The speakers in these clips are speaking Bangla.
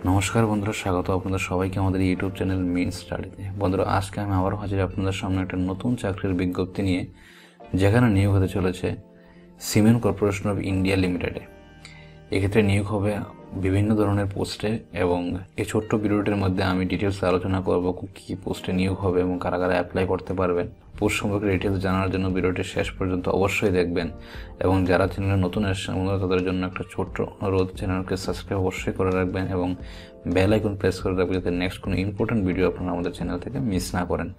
নমস্কার বন্ধুরা, স্বাগত আপনাদের সবাইকে আমাদের ইউটিউব চ্যানেল মেইন স্টাডিতে। বন্ধুরা, আজকে আমি আবারও হাজির আপনাদের সামনে একটা নতুন চাকরির বিজ্ঞপ্তি নিয়ে, যেখানে নিয়োগ হতে চলেছে সিমেন্ট কর্পোরেশন অফ ইন্ডিয়া লিমিটেডে। এক্ষেত্রে নিয়োগ হবে বিভিন্ন ধরনের পোস্টে, এবং এই ছোট্ট ভিডিওটির মধ্যে আমি ডিটেলস আলোচনা করব কী পোস্টে নিয়োগ হবে এবং কারা কারা অ্যাপ্লাই করতে পারবেন। পোস্ট সম্পর্কে ডিটেলস জানার জন্য ভিডিওটি শেষ পর্যন্ত অবশ্যই দেখবেন, এবং যারা চ্যানেলে নতুন এসেছেন তাদের জন্য একটা ছোট্ট অনুরোধ, চ্যানেলকে সাবস্ক্রাইব অবশ্যই করে রাখবেন এবং বেল আইকন প্রেস করে রাখবেন, যাতে নেক্সট কোনো ইম্পর্টেন্ট ভিডিও আপনারা আমাদের চ্যানেল থেকে মিস না করেন।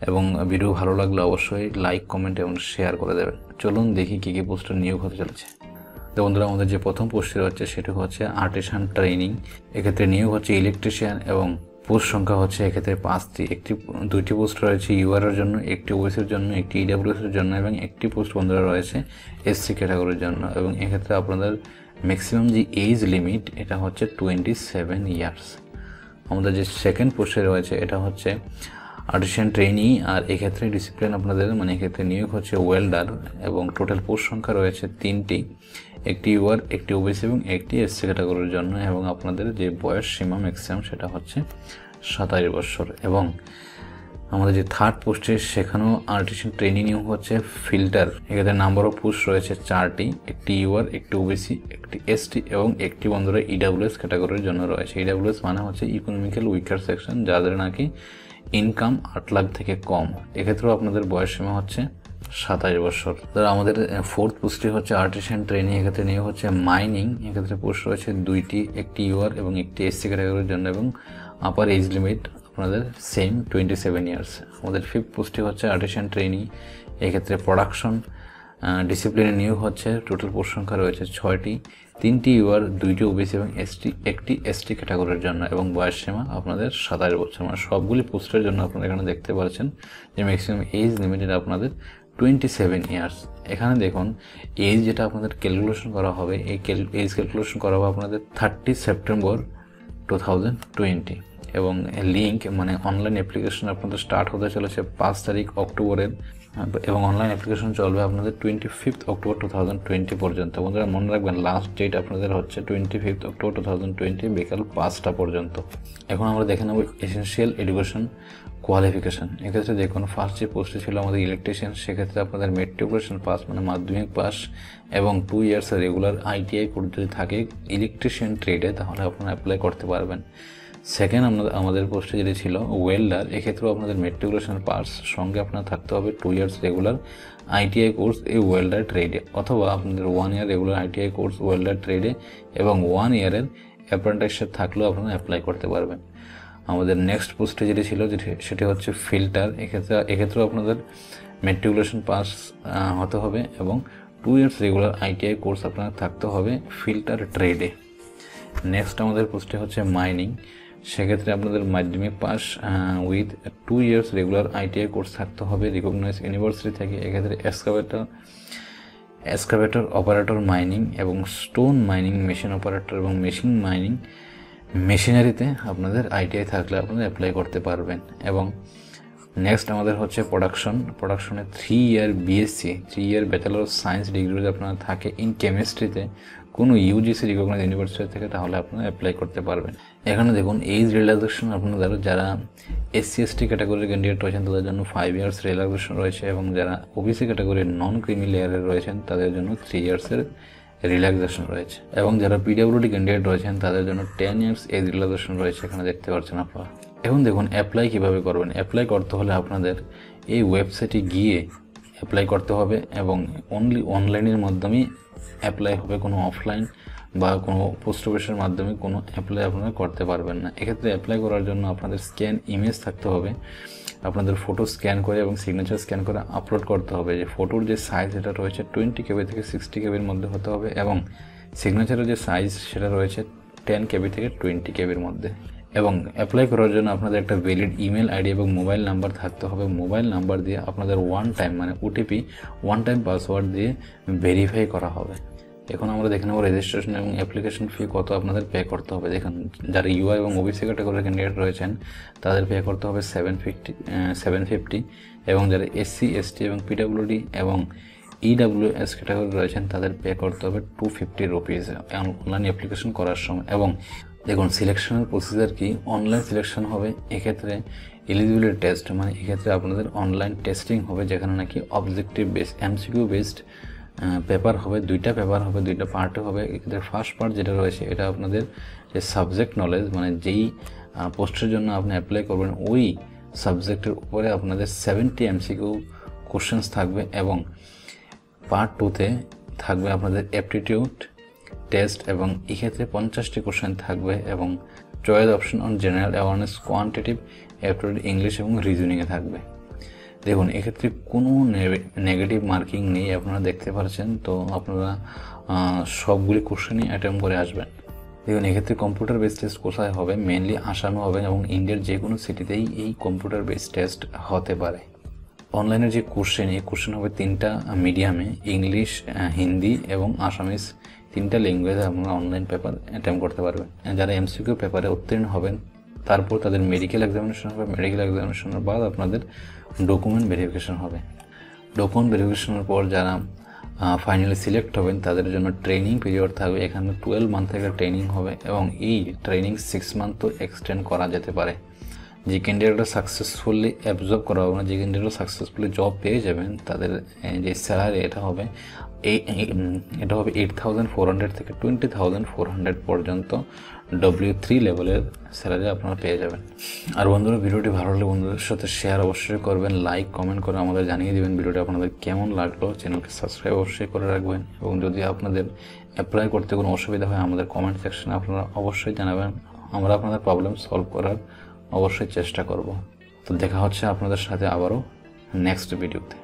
এবং ভিডিও ভালো লাগলে অবশ্যই লাইক, কমেন্ট এবং শেয়ার করে দেবেন। চলুন দেখি কী কী পোস্টে নিয়োগ হতে চলেছে। তো বন্ধুরা, আমাদের যে প্রথম পোস্টটি হচ্ছে সেটি হচ্ছে আর্টিসান ট্রেনিং। এক্ষেত্রে নিয়োগ হচ্ছে ইলেকট্রিশিয়ান, এবং পোস্ট সংখ্যা হচ্ছে এক্ষেত্রে 5টি। দুইটি পোস্ট রয়েছে ইউআরের জন্য, একটি ওবিসির জন্য, একটি ইডাব্লিউএসের জন্য, এবং একটি পোস্ট বন্ধুরা রয়েছে এসসি ক্যাটাগরির জন্য। এবং এক্ষেত্রে আপনাদের ম্যাক্সিমাম যে এজ লিমিট এটা হচ্ছে 27 ইয়ার্স। আমাদের যে সেকেন্ড পোস্টে রয়েছে এটা হচ্ছে আর্টিসান ট্রেনি, আর এক্ষেত্রে ডিসিপ্লিন আপনাদের এক্ষেত্রে নিয়োগ হচ্ছে ওয়েল্ডার, এবং টোটাল পোস্ট সংখ্যা রয়েছে 3টি, একটি ইউআর, একটি ওবিসি এবং একটি এসসি ক্যাটাগরির জন্য। এবং আপনাদের যে বয়স সীমা ম্যাক্সিমাম সেটা হচ্ছে 27 বছর। এবং আমাদের যে থার্ড পোস্টে সেখানেও আর্টিসান ট্রেনিং নিয়োগ হচ্ছে ফিল্টার। এক্ষেত্রে নাম্বার অফ পোস্ট রয়েছে 4টি, একটি ইউআর, একটি ওবিসি, একটি এসটি এবং একটি বন্ধুরা ইডাব্লিউএস ক্যাটাগরির জন্য রয়েছে। ইডাব্লিউএস মানে হচ্ছে ইকোনমিক্যাল উইকার সেকশন, যাদের নাকি ইনকাম 8 লাখ থেকে কম। এক্ষেত্রেও আপনাদের বয়স সীমা হচ্ছে 27 বছর। আমাদের ফোর্থ পোস্টটি হচ্ছে আর্টিসান ট্রেনিং। এক্ষেত্রে নিয়োগ হচ্ছে মাইনিং। এক্ষেত্রে পোস্ট রয়েছে 2টি, একটি ইউআর এবং একটি এসসি ক্যাটাগরির জন্য, এবং আপার এজ লিমিট আপনাদের সেম 27 ইয়ার্স। আমাদের ফিফথ পোস্টটি হচ্ছে আর্টিসান ট্রেনিং। এক্ষেত্রে প্রোডাকশন ডিসিপ্লিনে নিয়োগ হচ্ছে। টোটাল পোস্ট সংখ্যা রয়েছে 6টি, 3টি ইউআর, 2টি ওবিসি এবং একটি এসটি ক্যাটাগরির জন্য, এবং বয়স সীমা আপনাদের 27 বছর। সবগুলি পোস্টের জন্য আপনারা এখানে দেখতে পাচ্ছেন যে ম্যাক্সিমাম এজ লিমিটেড আপনাদের 27 ইয়ার্স। এখানে দেখুন এজ যেটা আপনাদের ক্যালকুলেশন করা হবে, এই এজ ক্যালকুলেশন করা হবে আপনাদের 30 সেপ্টেম্বর 2020। এবং লিঙ্ক অনলাইন অ্যাপ্লিকেশন আপনাদের স্টার্ট হতে চলেছে 5 তারিখ অক্টোবরের, এবং অনলাইন অ্যাপ্লিকেশন চলবে আপনাদের 25 অক্টোবর 2020 পর্যন্ত। বন্ধুরা মনে রাখবেন, লাস্ট ডেট আপনাদের হচ্ছে 25 অক্টোবর 2020 বিকাল 5টা পর্যন্ত। এখন আমরা দেখে নেব এসেনশিয়াল এডুকেশন কোয়ালিফিকেশান। এক্ষেত্রে দেখুন ফার্স্ট যে পোস্টে ছিল আমাদের ইলেকট্রিশিয়ান, সেক্ষেত্রে আপনাদের মেট্রিকুলেশন পাস মাধ্যমিক পাস এবং 2 ইয়ার্স রেগুলার আইটিআই কোর্স যদি থাকে ইলেকট্রিশিয়ান ট্রেডে, তাহলে আপনারা অ্যাপ্লাই করতে পারবেন। সেকেন্ড আমাদের পোস্টে যেটি ছিল ওয়েল্ডার। এক্ষেত্রেও আপনাদের মেট্রিকুলেশন পাস সঙ্গে আপনার থাকতে হবে 2 ইয়ার্স রেগুলার আইটিআই কোর্স এই ওয়েল্ডার ট্রেডে, অথবা আপনাদের 1 ইয়ার রেগুলার আইটিআই কোর্স ওয়েল্ডার ট্রেডে এবং 1 ইয়ারের অ্যাপ্রেন্টিসশিপ থাকলেও আপনারা অ্যাপ্লাই করতে পারবেন। আমাদের নেক্সট পোস্টে যেটি ছিল সেটি হচ্ছে ফিল্টার। এক্ষেত্রেও আপনাদের মেট্রিকুলেশন পাস হতে হবে এবং 2 ইয়ার্স রেগুলার আইটিআই কোর্স আপনার থাকতে হবে ফিল্টার ট্রেডে। নেক্সট আমাদের পোস্টে হচ্ছে মাইনিং। সেক্ষেত্রে আপনাদের মাধ্যমিক pass with 2 years regular ITI course থাকতে হবে রিকগনাইজ ইউনিভার্সিটি থেকে। এক্ষেত্রে এক্সকাভেটর অপারেটর মাইনিং এবং স্টোন মাইনিং মেশিন অপারেটর এবং মেশিন মাইনিং মেশিনারিতে আপনাদের আইটিআই থাকলে আপনারা অ্যাপ্লাই করতে পারবেন। এবং নেক্সট আমাদের হচ্ছে প্রোডাকশনে 3 ইয়ার BSc, 3 year bachelor of science degree যদি আপনারা থাকে ইন কেমিস্ট্রিতে কোনো ইউজিসি রিকগনাইজ ইউনিভার্সিটি থেকে, তাহলে আপনারা অ্যাপ্লাই করতে পারবেন। এখানে দেখুন এজ রিল্যাক্সেশন আপনাদের যারা এসসি এসটি ক্যাটাগরির ক্যান্ডিডেট রয়েছেন তাদের জন্য 5 ইয়ার্স রিল্যাক্সেশন রয়েছে, এবং যারা ওবিসি ক্যাটাগরির নন ক্রিমি লেয়ারের রয়েছেন তাদের জন্য 3 ইয়ার্সের রিল্যাক্সেশন রয়েছে, এবং যারা পিডব্লিউডি ক্যান্ডিডেট রয়েছেন তাদের জন্য 10 ইয়ার্স এজ রিল্যাক্সেশন রয়েছে, এখানে দেখতে পাচ্ছেন আপনারা। এখন দেখুন অ্যাপ্লাই কীভাবে করবেন। অ্যাপ্লাই করতে হলে আপনাদের এই ওয়েবসাইটে গিয়ে অ্যাপ্লাই করতে হবে, এবং অনলি অনলাইনের মাধ্যমেই অ্যাপ্লাই হবে, কোনো অফলাইন বা কোনো পোস্ট অফিসের মাধ্যমে কোনো অ্যাপ্লাই আপনারা করতে পারবেন না। এক্ষেত্রে অ্যাপ্লাই করার জন্য আপনাদের স্ক্যান ইমেজ থাকতে হবে, আপনাদের ফটো স্ক্যান করে এবং সিগনেচার স্ক্যান করে আপলোড করতে হবে। যে ফটোর যে সাইজ সেটা রয়েছে 20 KB থেকে 60 KBর মধ্যে হতে হবে, এবং সিগনেচারের যে সাইজ সেটা রয়েছে 10 KB থেকে 20 KBর মধ্যে। এবং অ্যাপ্লাই করার জন্য আপনাদের একটা ভ্যালিড ইমেল আইডি এবং মোবাইল নাম্বার থাকতে হবে। মোবাইল নাম্বার দিয়ে আপনাদের ওটিপি 1 টাইম পাসওয়ার্ড দিয়ে ভেরিফাই করা হবে। এখন আমরা দেখে নেব রেজিস্ট্রেশন এবং অ্যাপ্লিকেশন ফি কত আপনাদের পে করতে হবে। দেখুন যারা ইউআই এবং ওবিসি ক্যাটাগরির ক্যান্ডিডেট রয়েছেন তাদের পে করতে হবে 750, এবং যারা এসসি এসটি এবং পিডব্লিউডি এবং ইডাব্লিউএস ক্যাটাগরি রয়েছেন তাদের পে করতে হবে 250 রুপিস অনলাইন অ্যাপ্লিকেশন করার সময়। এবং দেখুন সিলেকশনের প্রসিজার কি, অনলাইন সিলেকশন হবে। এক্ষেত্রে এলিজিবিলিটি টেস্ট, মানে এক্ষেত্রে আপনাদের অনলাইন টেস্টিং হবে, যেখানে নাকি objective based MCQ based paper হবে, দুইটা পেপার হবে, দুইটা পার্টে হবে। এক্ষেত্রে ফার্স্ট পার্ট যেটা রয়েছে এটা আপনাদের যে সাবজেক্ট নলেজ, মানে যেই পোস্টের জন্য আপনি অ্যাপ্লাই করবেন ওই সাবজেক্টের উপরে আপনাদের 70 এমসিকিউ কোশ্চেন্স থাকবে, এবং পার্ট 2তে থাকবে আপনাদের অ্যাপটিটিউড টেস্ট, এবং এক্ষেত্রে 50টি কোশ্চেন থাকবে, এবং choice option on general awareness, quantitative aptitude, English এবং রিজনিংয়ে থাকবে। দেখুন এক্ষেত্রে কোনো নেগেটিভ মার্কিং নেই, আপনারা দেখতে পাচ্ছেন। তো আপনারা সবগুলি কোশ্চেনই অ্যাটেম্প করে আসবেন। দেখুন এক্ষেত্রে কম্পিউটার বেস টেস্ট কোথায় হবে, মেনলি আসামে হবে, এবং ইন্ডিয়ার যে কোনো সিটিতেই এই কম্পিউটার বেস টেস্ট হতে পারে। অনলাইনের যে কোশ্চেন, এই কোশ্চেন হবে 3টা মিডিয়ামে, ইংলিশ, হিন্দি এবং আসামিস, 3টা ল্যাঙ্গুয়েজে আপনারা অনলাইন পেপার অ্যাটেম্প করতে পারবেন। যারা এমসিকিউ পেপারে উত্তীর্ণ হবেন তারপর তাদের মেডিকেল এক্সামিনেশন হবে, মেডিকেল এক্সামিনেশনের বাদ আপনাদের ডকুমেন্ট ভেরিফিকেশন হবে। ডকুমেন্ট ভেরিফিকেশনের পর যারা ফাইনালি সিলেক্ট হবেন তাদের জন্য ট্রেনিং পিরিয়ড থাকবে। এখানে 12 মান্থ থেকে ট্রেনিং হবে, এবং এই ট্রেনিং 6 মান্থ তো এক্সটেন্ড করা যেতে পারে। যে ক্যান্ডিডেটরা সাকসেসফুলি অ্যাবজর্ব করা হবে না, যে ক্যান্ডিডেটরা সাকসেসফুলি জব পেয়ে যাবেন, তাদের যে স্যালারি এটা হবে 8,400 থেকে 20,400 পর্যন্ত W3 লেভেলের স্যালারি আপনারা পেয়ে যাবেন। আর বন্ধুরা ভিডিওটি ভালো লাগলে বন্ধুদের সাথে শেয়ার অবশ্যই করবেন, লাইক কমেন্ট করে আমাদের জানিয়ে দেবেন ভিডিওটি আপনাদের কেমন লাগলো। চ্যানেলকে সাবস্ক্রাইব অবশ্যই করে রাখবেন, এবং যদি আপনাদের অ্যাপ্লাই করতে কোনো অসুবিধা হয় আমাদের কমেন্ট সেকশনে আপনারা অবশ্যই জানাবেন, আমরা আপনাদের প্রবলেম সলভ করার অবশ্যই চেষ্টা করব। তো দেখা হচ্ছে আপনাদের সাথে আবারও নেক্সট ভিডিওতে।